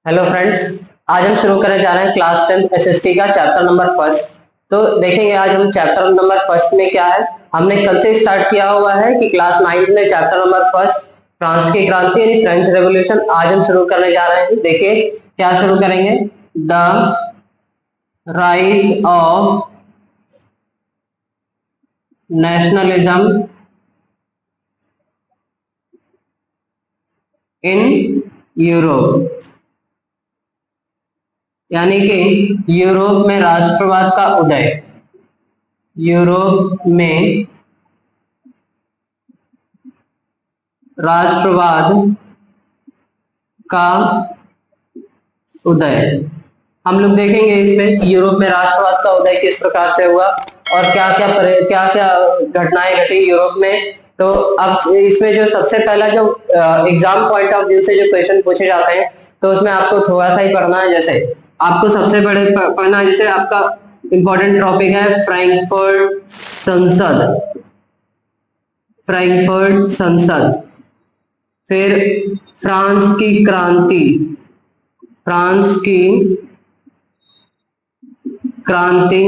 Hello friends. आज हम शुरू करने जा रहे हैं क्लास 10 एसएसटी का चैप्टर नंबर फर्स्ट। तो देखेंगे आज हम चैप्टर नंबर फर्स्ट में क्या है। हमने कल से स्टार्ट किया हुआ है कि क्लास 9 में चैप्टर नंबर फर्स्ट फ्रांस की क्रांति यानी फ्रेंच रेवोल्यूशन आज हम शुरू करने जा रहे हैं। देखिए क्या शुरू करेंगे। The rise of nationalism in Europe, यानी कि यूरोप में राष्ट्रवाद का उदय। यूरोप में राष्ट्रवाद का उदय। हम लोग देखेंगे इसमें यूरोप में राष्ट्रवाद का उदय किस प्रकार से हुआ और क्या क्या घटनाएं घटी यूरोप में। तो अब इसमें जो सबसे पहला जो एग्जाम पॉइंट ऑफ व्यू से जो क्वेश्चन पूछे जाते हैं तो उसमें आपको थोड़ा सा ही पढ़ना है। जैसे आपको सबसे बड़े पढ़ना है, जैसे आपका इंपॉर्टेंट टॉपिक है फ्रैंकफर्ट संसद। फ्रैंकफर्ट संसद, फिर फ्रांस की क्रांति। फ्रांस की क्रांति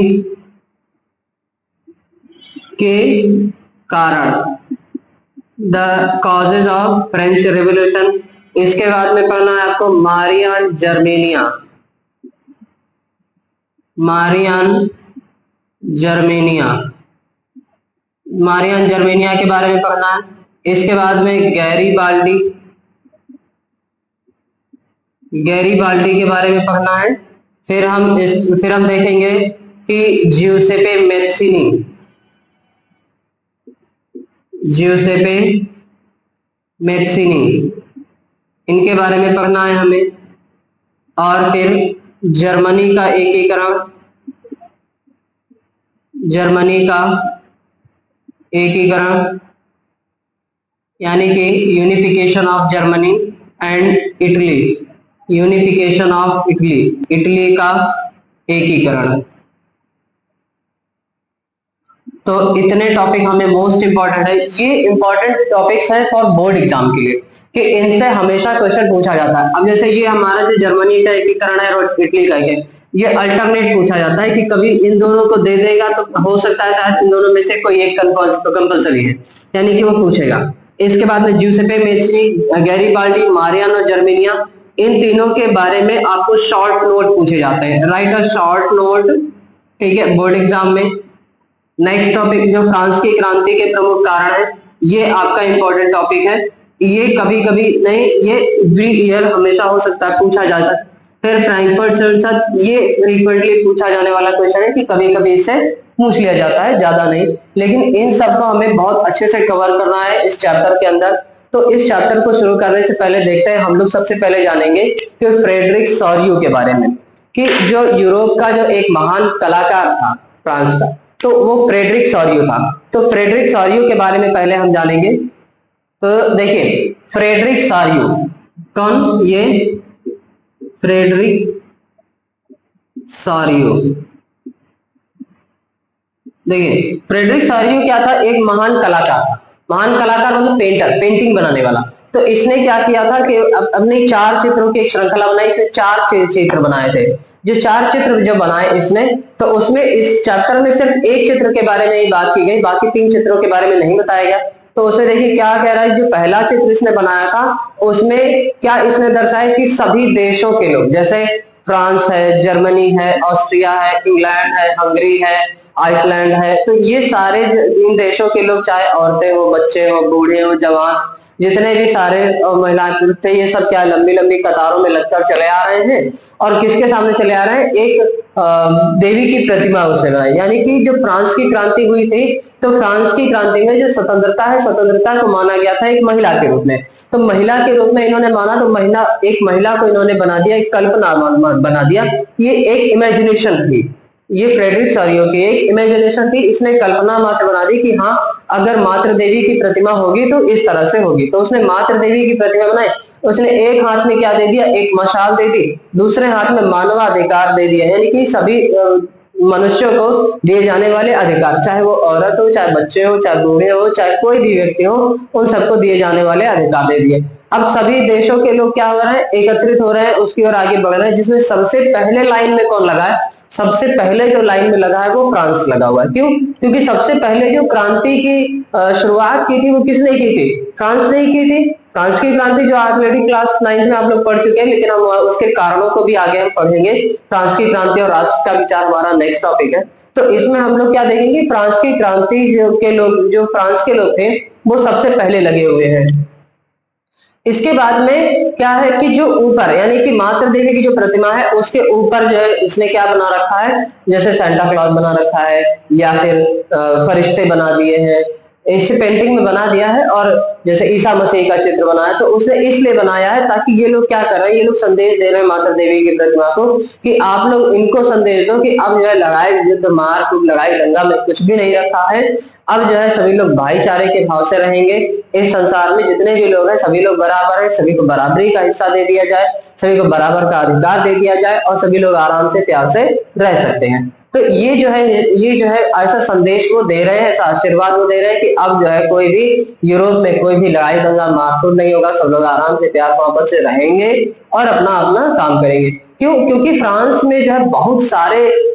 के कारण, the causes of French revolution. इसके बाद में पढ़ना है आपको Marianne Germania. Marianne Germania, Marianne Germania के बारे में पढ़ना है। इसके बाद में गैरीबाल्डी, गैरीबाल्डी के बारे में पढ़ना है। फिर हम देखेंगे कि ज्यूसेपे मैत्सिनी, ज्यूसेपे मैत्सिनी, इनके बारे में पढ़ना है हमें। और फिर जर्मनी का एकीकरण, जर्मनी का एकीकरण यानी कि unification of Germany and Italy. Unification of Italy, Italy का एकीकरण। तो इतने टॉपिक हमें मोस्ट इंपॉर्टेंट है। ये इंपॉर्टेंट टॉपिक्स हैं फॉर बोर्ड एग्जाम के लिए कि इनसे हमेशा क्वेश्चन पूछा जाता है। अब जैसे ये हमारा जो जर्मनी का एकीकरण है और इटली का है, ये अल्टरनेट पूछा जाता है कि कभी इन दोनों को दे देगा तो हो सकता है शायद इन दोनों में से कोई एक कंपल्सरी है, यानी कि वो पूछेगा। इसके बाद में ज्यूसेपे मेच्ची, गैरीबाल्डी, मारियानो जर्मेनिया, इन तीनों के बारे में आपको शॉर्ट नोट पूछे जाते हैं। राइट अ शॉर्ट नोट, ठीक है, बोर्ड एग्जाम में। नेक्स्ट टॉपिक जो फ्रांस की क्रांति के प्रमुख कारण है, ये आपका इंपॉर्टेंट टॉपिक है। ये कभी कभी नहीं, ये एवरी ईयर हमेशा हो सकता है, पूछा जा सकता है। फिर फ्रैंकफर्ट संसद, ये फ्रीक्वेंटली पूछा जाने वाला क्वेश्चन है कि कभी कभी इससे पूछ लिया जाता है, ज्यादा नहीं। लेकिन इन सबको हमें बहुत अच्छे से कवर करना है इस चैप्टर के अंदर। तो इस चैप्टर को शुरू करने से पहले देखते हैं, हम लोग सबसे पहले जानेंगे कि फ्रेडरिक सॉरियो के बारे में, कि जो यूरोप का जो एक महान कलाकार था फ्रांस का, तो वो फ्रेडरिक सॉरियो था। तो फ्रेडरिक सॉरियो के बारे में पहले हम जानेंगे। तो देखिए फ्रेडरिक सॉरियो कौन, ये फ्रेडरिक सॉरियो। देखिए फ्रेडरिक सॉरियो क्या था, एक महान कलाकार था। महान कलाकार मतलब पेंटर, पेंटिंग बनाने वाला। तो इसने क्या किया था कि अपने चार चित्रों की एक श्रृंखला बनाई, इसने चार चित्र बनाए थे। जो चार चित्र जो बनाए इसने, तो उसमें इस चैप्टर में सिर्फ एक चित्र के बारे में ही बात की गई, बाकी तीन चित्रों के बारे में नहीं बताया गया। तो उसमें देखिए क्या कह रहा है, जो पहला चित्र इसने बनाया था उसमें क्या इसने दर्शाया कि सभी देशों के लोग, जैसे फ्रांस है, जर्मनी है, ऑस्ट्रिया है, इंग्लैंड है, हंगरी है, आइसलैंड है, तो ये सारे इन देशों के लोग, चाहे औरतें हो, बच्चे हो, बूढ़े हो, जवान, जितने भी सारे महिलाएं पुरुष थे, ये सब क्या लंबी लंबी कतारों में लगकर चले आ रहे हैं। और किसके सामने चले आ रहे हैं, एक देवी की प्रतिमा उसने बनाई। यानी कि जो फ्रांस की क्रांति हुई थी, तो फ्रांस की क्रांति में जो स्वतंत्रता है, स्वतंत्रता को माना गया था एक महिला के रूप में। तो महिला के रूप में इन्होंने माना, तो महिला, एक महिला को इन्होंने बना दिया, एक कल्पना बना दिया। ये एक इमेजिनेशन थी, ये फ्रेडरिक सॉरियो की एक इमेजिनेशन थी। इसने कल्पना मात्र बना दी कि हाँ अगर मातृ देवी की प्रतिमा होगी तो इस तरह से होगी। तो उसने मातृ देवी की प्रतिमा बनाई। उसने एक हाथ में क्या दे दिया, एक मशाल दे दी, दूसरे हाथ में मानवाधिकार दे दिया, यानी कि सभी मनुष्यों को दिए जाने वाले अधिकार, चाहे वो औरत हो, चाहे बच्चे हो, चाहे बूढ़े हो, चाहे कोई भी व्यक्ति हो, उन सबको दिए जाने वाले अधिकार दे दिए। अब सभी देशों के लोग क्या हो रहे हैं, एकत्रित हो रहे हैं, उसकी ओर आगे बढ़ रहे हैं, जिसमें सबसे पहले लाइन में कौन लगा है, सबसे पहले जो लाइन में लगा है वो फ्रांस लगा हुआ है। क्यों? क्योंकि सबसे पहले जो क्रांति की शुरुआत की थी वो किसने की थी, फ्रांस ने ही की थी। फ्रांस की क्रांति जो ऑलरेडी क्लास 9 में आप लोग पढ़ चुके हैं, लेकिन हम उसके कारणों को भी आगे हम पढ़ेंगे। फ्रांस की क्रांति और राष्ट्र का विचार हमारा नेक्स्ट टॉपिक है। तो इसमें हम लोग क्या देखेंगे, फ्रांस की क्रांति के लोग, जो फ्रांस के लोग थे वो सबसे पहले लगे हुए हैं। इसके बाद में क्या है कि जो ऊपर यानी कि मातृ देवी की जो प्रतिमा है उसके ऊपर जो है इसने क्या बना रखा है, जैसे सेंटा क्लॉज बना रखा है या फिर फरिश्ते बना दिए हैं, इस पेंटिंग में बना दिया है। और जैसे ईसा मसीह का चित्र बना है, तो उसने इसलिए बनाया है ताकि ये लोग क्या कर रहे हैं, ये लोग संदेश दे रहे हैं माता देवी की प्रतिमा को कि आप लोग इनको संदेश दो कि अब जो है लड़ाई युद्ध मार कूट लड़ाई दंगा में कुछ भी नहीं रखा है। अब जो है सभी लोग भाईचारे के भाव से रहेंगे। इस संसार में जितने भी लोग हैं सभी लोग बराबर है, सभी को बराबरी का हिस्सा दे दिया जाए, सभी को बराबर का अधिकार दे दिया जाए और सभी लोग आराम से प्यार से रह सकते हैं। तो ये जो है ऐसा संदेश वो दे रहे हैं, ऐसा आशीर्वाद वो दे रहे हैं कि अब जो है कोई भी यूरोप में कोई भी लड़ाई दंगा मारपीट नहीं होगा, सब लोग आराम से प्यार मोहब्बत से रहेंगे और अपना अपना काम करेंगे। क्यों? क्योंकि फ्रांस में जो है बहुत सारे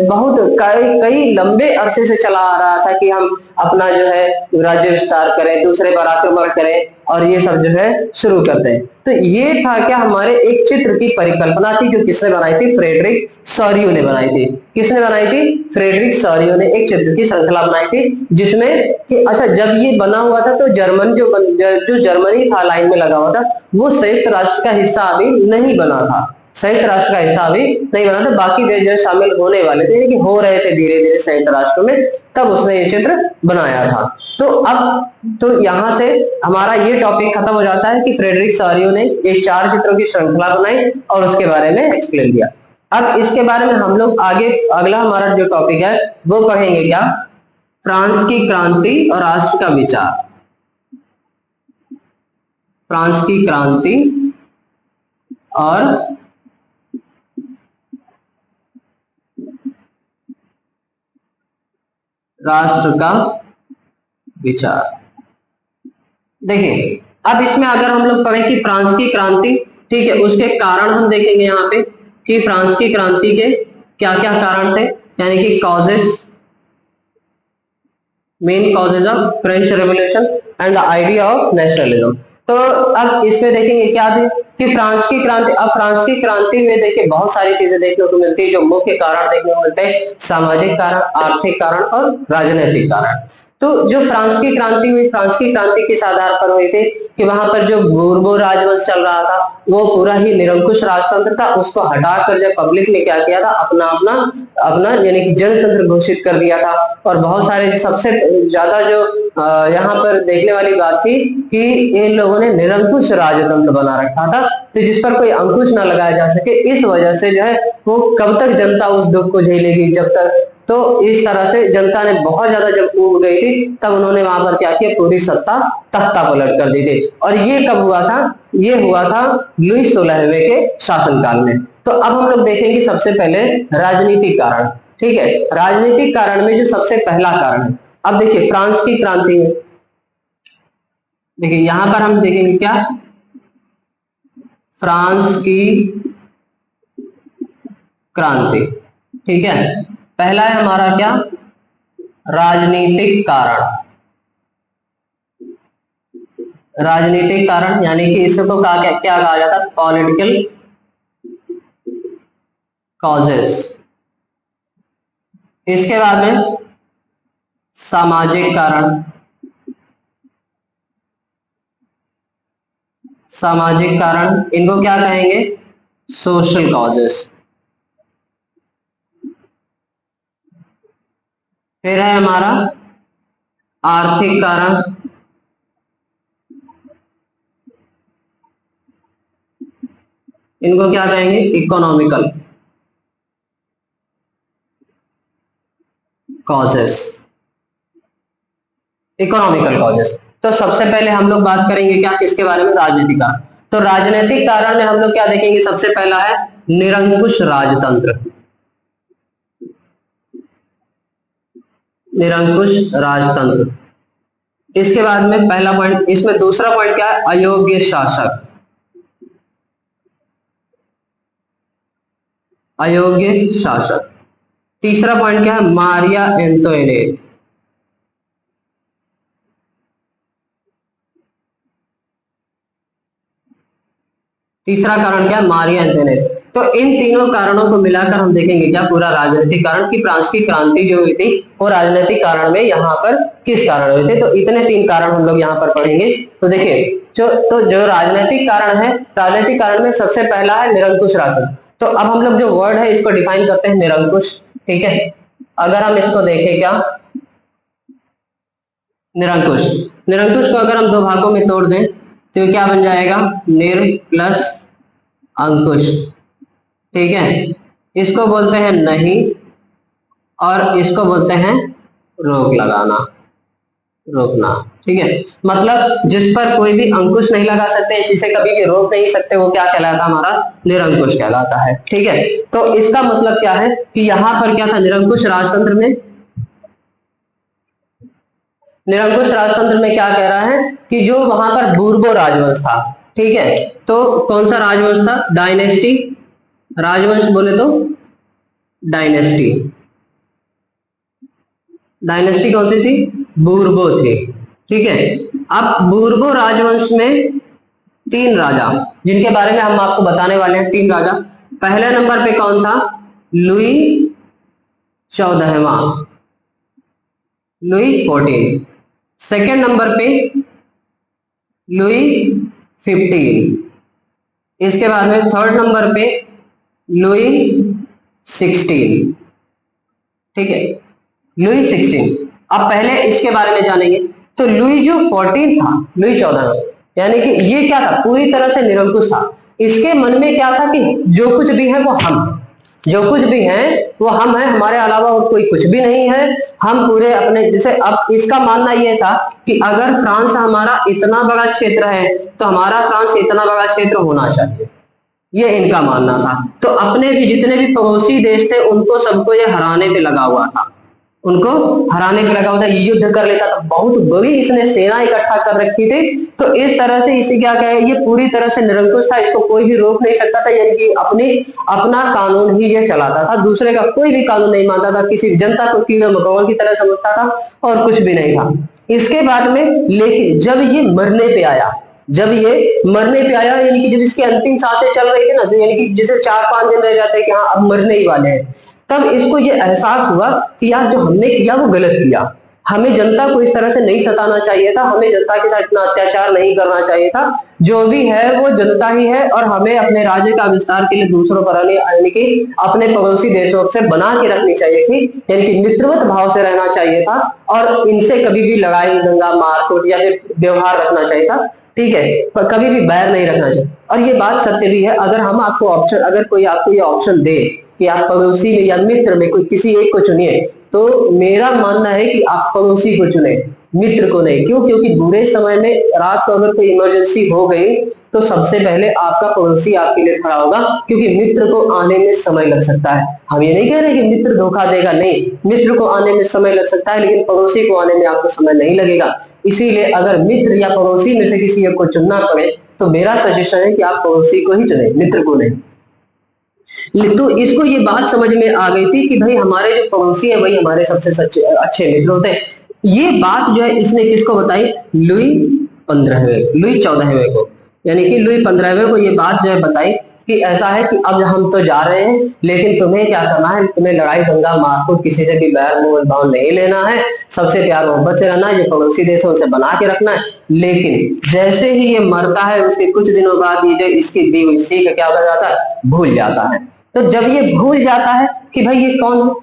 बहुत कई कई लंबे अरसे से चला आ रहा था कि हम अपना जो है राज्य विस्तार करें, दूसरे पर आक्रमण करें और ये सब जो है शुरू करते हैं। तो ये था क्या, हमारे एक चित्र की परिकल्पना थी जो किसने बनाई थी, फ्रेडरिक सॉरियो ने बनाई थी। किसने बनाई थी? फ्रेडरिक सॉरियो ने एक चित्र की श्रृंखला बनाई थी, जिसमें कि अच्छा जब ये बना हुआ था तो जर्मन जो जर्मनी था लाइन में लगा हुआ था, वो संयुक्त राष्ट्र का हिस्सा अभी नहीं बना था, संयुक्त राष्ट्र का हिस्सा अभी नहीं बना था। बाकी देश जो शामिल होने वाले थे, कि हो रहे थे धीरे धीरे संयुक्त राष्ट्र में, तब उसने ये चित्र बनाया था। तो अब तो यहां से हमारा ये टॉपिक खत्म हो जाता है कि फ्रेडरिक सॉरियो ने ये 4 चित्रों की श्रृंखला बनाई और उसके बारे में एक्सप्लेन किया। अब इसके बारे में हम लोग आगे अगला हमारा जो टॉपिक है वो पढ़ेंगे क्या, फ्रांस की क्रांति और राष्ट्र का विचार। फ्रांस की क्रांति और राष्ट्र का विचार। देखिए अब इसमें अगर हम लोग पढ़ें कि फ्रांस की क्रांति, ठीक है, उसके कारण हम देखेंगे यहाँ पे कि फ्रांस की क्रांति के क्या क्या कारण थे, यानी कि causes, main causes of French revolution and the idea of nationalism. तो अब इसमें देखेंगे क्या थे कि फ्रांस की क्रांति। अब फ्रांस की क्रांति में देखिए बहुत सारी चीजें देखने को मिलती है, जो मुख्य कारण देखने को मिलते हैं, सामाजिक कारण, आर्थिक कारण और राजनीतिक कारण। तो जो फ्रांस की क्रांति हुई, फ्रांस की क्रांति किस आधार पर हुई थी कि वहां पर जो बूर्बो राजवंश चल रहा था वो पूरा ही निरंकुश राजतंत्र था, उसको हटाकर जब पब्लिक ने क्या किया था, अपना अपना अपना यानी कि जनतंत्र घोषित कर दिया था। और बहुत सारे सबसे ज्यादा जो यहाँ पर देखने वाली बात थी कि इन लोगों ने निरंकुश राजतंत्र बना रखा था, तो जिस पर कोई अंकुश ना लगाया जा सके। इस वजह से जो है वो कब तक जनता उस दुख को झेलेगी, जब तक, तो इस तरह से जनता ने बहुत ज्यादा जब ऊब गई थी तब उन्होंने वहां पर क्या किया, पूरी सत्ता तख्ता पलट कर दी थी। और ये कब हुआ था, ये हुआ था लुईस 16वें के शासनकाल में। तो अब हम लोग देखेंगे सबसे पहले राजनीतिक कारण। ठीक है, राजनीतिक कारण में जो सबसे पहला कारण है, अब देखिए फ्रांस की क्रांति में, देखिए यहां पर हम देखेंगे क्या, फ्रांस की क्रांति। ठीक है, पहला है हमारा क्या, राजनीतिक कारण। राजनीतिक कारण यानी कि इसको क्या कहा जाता है, पॉलिटिकल कॉजेस। इसके बाद में सामाजिक कारण। सामाजिक कारण इनको क्या कहेंगे, सोशल कॉजेस। फिर है हमारा आर्थिक कारण। इनको क्या कहेंगे, इकोनॉमिकल कॉजेस। Economical causes. तो सबसे पहले हम लोग बात करेंगे क्या, किसके बारे में, राजनीतिक कारण। तो राजनीतिक कारण में हम लोग क्या देखेंगे, सबसे पहला है निरंकुश राजतंत्र। निरंकुश राजतंत्र इसके बाद में पहला पॉइंट, इसमें दूसरा पॉइंट क्या है, अयोग्य शासक, अयोग्य शासक। तीसरा पॉइंट क्या है, मारिया एंटोइनेट। तीसरा कारण क्या है, मारिया एंटोइनेट। तो इन तीनों कारणों को मिलाकर हम देखेंगे क्या, पूरा राजनीतिक कारण की फ्रांस की क्रांति जो हुई थी वो राजनीतिक कारण में यहाँ पर किस कारण हुए थे। तो इतने 3 कारण हम लोग यहाँ पर पढ़ेंगे। तो देखिए जो राजनीतिक कारण है, राजनीतिक कारण में सबसे पहला है निरंकुश शासन। तो अब हम लोग जो वर्ड है इसको डिफाइन करते हैं, निरंकुश। ठीक है, अगर हम इसको देखें क्या, निरंकुश, निरंकुश को अगर हम 2 भागों में तोड़ दें तो क्या बन जाएगा, निर प्लस अंकुश। ठीक है, इसको बोलते हैं नहीं, और इसको बोलते हैं रोक लगाना, रोकना। ठीक है, मतलब जिस पर कोई भी अंकुश नहीं लगा सकते, जिसे कभी भी रोक नहीं सकते, वो क्या कहलाता है, हमारा निरंकुश कहलाता है। ठीक है, तो इसका मतलब क्या है कि यहाँ पर क्या था, निरंकुश राजतंत्र में, निरंकुश राजतंत्र में क्या कह रहा है कि जो वहां पर बूर्बो राजवंश था। ठीक है, तो कौन सा राजवंश था, डायनेस्टी राजवंश बोले तो डायनेस्टी, डायनेस्टी कौन सी थी, बूर्बो थी। ठीक है, अब बूर्बो राजवंश में 3 राजा, जिनके बारे में हम आपको बताने वाले हैं, 3 राजा। पहले नंबर पे कौन था, लुई 14वां, लुई 14। सेकेंड नंबर पे लुई 15। इसके बाद में थर्ड नंबर पे लुई 16। ठीक है, लुई 16। अब पहले इसके बारे में जानेंगे। तो लुई जो 14 था, लुई 14, यानी कि ये क्या था, पूरी तरह से निरंकुश था। इसके मन में क्या था कि जो कुछ भी है वो हम हैं, जो कुछ भी है वो हम हैं, हमारे अलावा और कोई कुछ भी नहीं है। हम पूरे अपने जैसे, अब इसका मानना यह था कि अगर फ्रांस हमारा इतना बड़ा क्षेत्र है तो हमारा फ्रांस इतना बड़ा क्षेत्र होना चाहिए, ये इनका मानना था। तो अपने भी जितने भी पड़ोसी देश थे उनको सबको ये हराने पे लगा हुआ था, उनको हराने पे लगा हुआ था, युद्ध कर लेता था, बहुत बड़ी इसने सेना इकट्ठा कर रखी थी। तो इस तरह से इसे क्या कहे, ये पूरी तरह से निरंकुश था, इसको कोई भी रोक नहीं सकता था, यानी कि अपना कानून ही ये चलाता था, दूसरे का कोई भी कानून नहीं मानता था, किसी जनता को भगवान की तरह समझता था और कुछ भी नहीं था। इसके बाद में लेकिन जब ये मरने पे आया, जब ये मरने पे आया, यानी कि जब इसकी अंतिम सांसें चल रही थी ना, तो यानी कि जिसे 4-5 दिन रह जाते हैं कि हाँ अब मरने ही वाले हैं, तब इसको ये एहसास हुआ कि यार जो हमने किया वो गलत किया, हमें जनता को इस तरह से नहीं सताना चाहिए था, हमें जनता के साथ इतना अत्याचार नहीं करना चाहिए था, जो भी है वो जनता ही है, और हमें अपने राज्य का विस्तार के लिए दूसरों पर यानी कि अपने पड़ोसी देशों से बना के रखनी चाहिए थी, यानी कि मित्रवत भाव से रहना चाहिए था, और इनसे कभी भी लड़ाई दंगा मारकूट या फिर व्यवहार रखना चाहिए था। ठीक है, पर कभी भी बैर नहीं रखना चाहिए। और ये बात सत्य भी है, अगर हम आपको ऑप्शन, अगर कोई आपको ये ऑप्शन दे कि आप पड़ोसी में या मित्र में कोई किसी एक को चुनिए, तो मेरा मानना है कि आप पड़ोसी को चुने, मित्र को नहीं। क्यों, क्योंकि बुरे समय में रात को अगर कोई इमरजेंसी हो गई तो सबसे पहले आपका पड़ोसी आपके लिए खड़ा होगा, क्योंकि मित्र को आने में समय लग सकता है। हम ये नहीं कह रहे कि मित्र धोखा देगा, नहीं, मित्र को आने में समय लग सकता है, लेकिन पड़ोसी को आने में आपको समय नहीं लगेगा। इसीलिए अगर मित्र या पड़ोसी में से किसी एक को चुनना पड़े तो मेरा सजेशन है कि आप पड़ोसी को ही चुने, मित्र को नहीं। तो इसको ये बात समझ में आ गई थी कि भाई हमारे जो पड़ोसी है वही हमारे सबसे अच्छे मित्र होते हैं। ये बात जो है इसने किसको बताई, लुई 15वें, लुई 14वें को, यानी कि लुई 15वें को ये बात जो है बताई कि ऐसा है कि अब हम तो जा रहे हैं, लेकिन तुम्हें क्या करना है, तुम्हें लड़ाई दंगा मारकूट किसी से भी बैर मोल भाव नहीं लेना है, सबसे प्यार मोहब्बत से रहना है, जो पड़ोसी देश है उनसे बना के रखना है। लेकिन जैसे ही ये मरता है उसके कुछ दिनों बाद ये जो इसकी दी हुई सीख क्या हो जाता है, भूल जाता है। तो जब ये भूल जाता है कि भाई ये कौन है,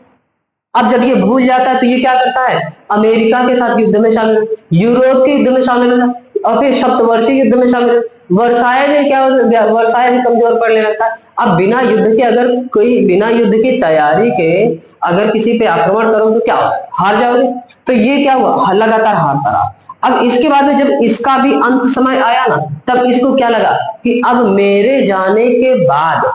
अब जब ये भूल जाता है तो ये क्या करता है, अमेरिका के साथ युद्ध में शामिल, यूरोप के युद्ध में शामिल होना, और फिर सप्तवर्षीय युद्ध में शामिल, वर्साय में क्या, वर्साय में कमजोर पड़ने लगता है। अब बिना युद्ध के, अगर कोई बिना युद्ध की तैयारी के अगर किसी पे आक्रमण करो तो क्या हो, हार जाओगे। तो ये क्या हुआ, लगातार हारता रहा। अब इसके बाद में जब इसका भी अंत समय आया ना, तब इसको क्या लगा कि अब मेरे जाने के बाद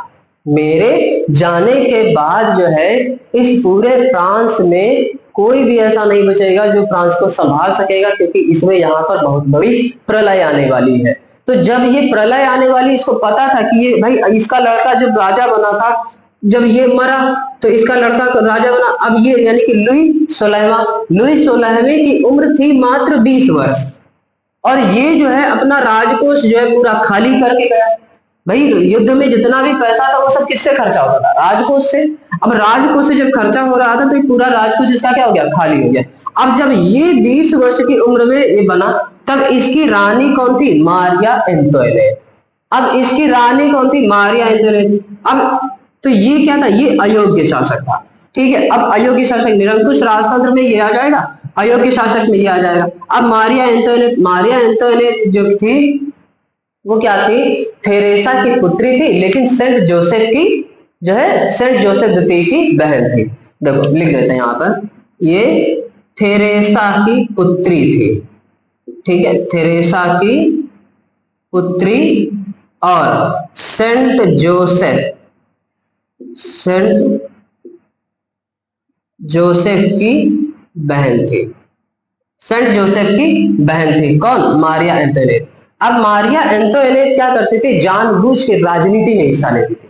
मेरे जाने के बाद जो है इस पूरे फ्रांस में कोई भी ऐसा नहीं बचेगा जो फ्रांस को संभाल सकेगा, क्योंकि इसमें यहाँ पर बहुत बड़ी प्रलय आने वाली है। तो जब ये प्रलय आने वाली, इसको पता था कि ये भाई इसका लड़का जब राजा बना था, जब ये मरा तो इसका लड़का राजा बना। अब ये यानी कि लुई 16वें की उम्र थी मात्र 20 वर्ष, और ये जो है अपना राजकोष जो है पूरा खाली करके गया। भाई युद्ध में जितना भी पैसा था वो सब किससे खर्चा होता था? राजकोष से। अब राजकोष से जब खर्चा हो रहा था तो ये पूरा राजकोष इसका क्या हो गया? खाली हो गया। अब जब ये 20 वर्ष की उम्र में ये बना, तब इसकी रानी कौन थी? मारिया एंटोइनेट। अब इसकी रानी कौन थी? मारिया एंटोइनेट। अब तो ये क्या था? ये अयोग्य शासक था। ठीक है, अब अयोग्य शासक, निरंकुश राजतंत्र में ये आ जाएगा, अयोग्य शासक में ये आ जाएगा। अब मारिया एंटोइनेट जो थी वो क्या थी? थेरेसा की पुत्री थी, लेकिन सेंट जोसेफ की जो है, सेंट जोसेफ द्वितीय की बहन थी। देखो लिख देते हैं यहाँ पर, ये थेरेसा की पुत्री थी। ठीक है, थेरेसा की पुत्री और सेंट जोसेफ की बहन थी। सेंट जोसेफ की बहन थी कौन? मारिया एंटोइनेट। अब मारिया एंटोइनेट क्या करती थी? जानबूझ के राजनीति में हिस्सा लेती थी।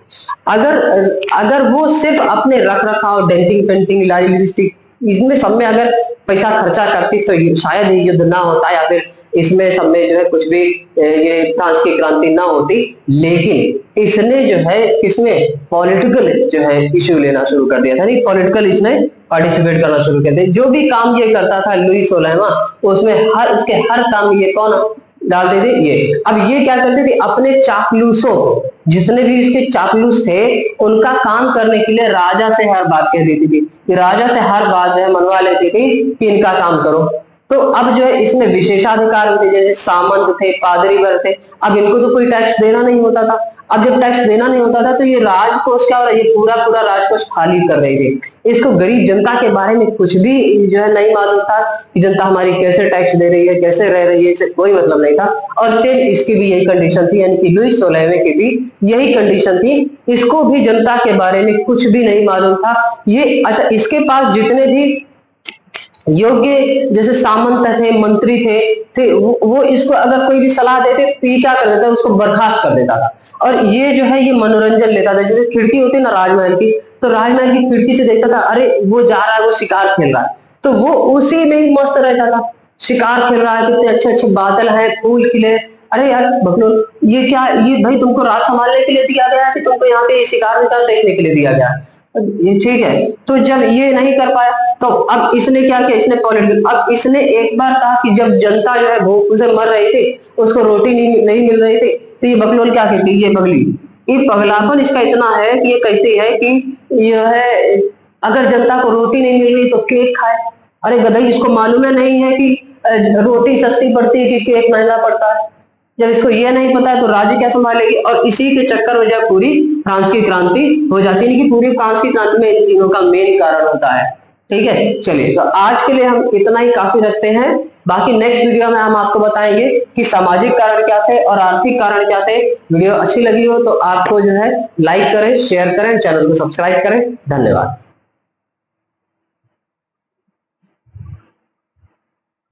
अगर वो सिर्फ अपने रख रखाव, डेंटिंग पेंटिंग, लाइब्रेरी, इसमें सब में अगर पैसा खर्चा करती तो शायद ये युद्ध ना होता, या फिर इसमें सब में जो है कुछ भी ये फ्रांस की क्रांति ना होती। लेकिन इसने जो है इसमें पॉलिटिकल जो है इश्यू लेना शुरू कर दिया था, नहीं पॉलिटिकल इसने पार्टिसिपेट करना शुरू कर दिया। जो भी काम ये करता था लुई 16वां, उसमें उसके हर काम ये कौन डालते थे? ये। अब ये क्या करते थे? अपने चापलूसों को, जितने भी इसके चापलूस थे, उनका काम करने के लिए राजा से हर बात कह देती थी, कि राजा से हर बात जो है मनवा लेती थी कि इनका काम करो। तो अब जो है इसमें विशेषाधिकार होते, जैसे सामंत थे, पादरी वर्ग थे। अब इनको तो कोई टैक्स देना नहीं होता था। अब जब टैक्स देना नहीं होता था तो ये राजकोष क्या हो रहा है? ये पूरा पूरा राजकोष खाली कर रही थी। इसको गरीब जनता के बारे में कुछ भी जो है नहीं मालूम था कि जनता हमारी कैसे टैक्स दे रही है, कैसे रह रही है, इससे कोई मतलब नहीं था। और सेम इसकी भी यही कंडीशन थी, यानी कि लुई 16वें की भी यही कंडीशन थी। इसको भी जनता के बारे में कुछ भी नहीं मालूम था। ये अच्छा, इसके पास जितने भी योग्य जैसे सामंत थे, मंत्री थे वो इसको अगर कोई भी सलाह देते तो ये क्या कर देता? उसको बर्खास्त कर देता था। और ये जो है ये मनोरंजन लेता था। जैसे खिड़की होती है ना राजमहल की, तो राजमहल की खिड़की से देखता था, अरे वो जा रहा है, वो शिकार खेल रहा है, तो वो उसी में ही मस्त रहता था। शिकार खेल रहा है, कितने अच्छे अच्छे बादल हैं, फूल खिले। अरे यार बकलोल, ये क्या? ये भाई तुमको राज संभालने के लिए दिया गया है कि तुमको यहाँ पे शिकार देखने के लिए दिया गया है? ये ठीक है। तो जब ये नहीं कर पाया तो अब इसने क्या किया? इसने पॉलिटिकल, अब इसने एक बार कहा कि जब जनता जो है भूख से मर रही थी, उसको रोटी नहीं मिल रही थी, तो ये बकलोल क्या कहती है? ये पगली, ये पगलापन इसका इतना है कि ये कहती है कि यह है अगर जनता को रोटी नहीं मिल रही तो केक खाए। अरे गधई, इसको मालूम है नहीं है कि रोटी सस्ती पड़ती है कि केक महंगा पड़ता है? जब इसको ये नहीं पता है तो राज्य क्या संभालेगी? और इसी के चक्कर में जब पूरी फ्रांस की क्रांति हो जाती है, कि पूरी फ्रांस की क्रांति में इन तीनों का मेन कारण होता है। ठीक है, चलिए तो आज के लिए हम इतना ही काफी रखते हैं। बाकी नेक्स्ट वीडियो में हम आपको बताएंगे कि सामाजिक कारण क्या थे और आर्थिक कारण क्या थे। वीडियो अच्छी लगी हो तो आपको जो है लाइक करें, शेयर करें, चैनल को सब्सक्राइब करें। धन्यवाद।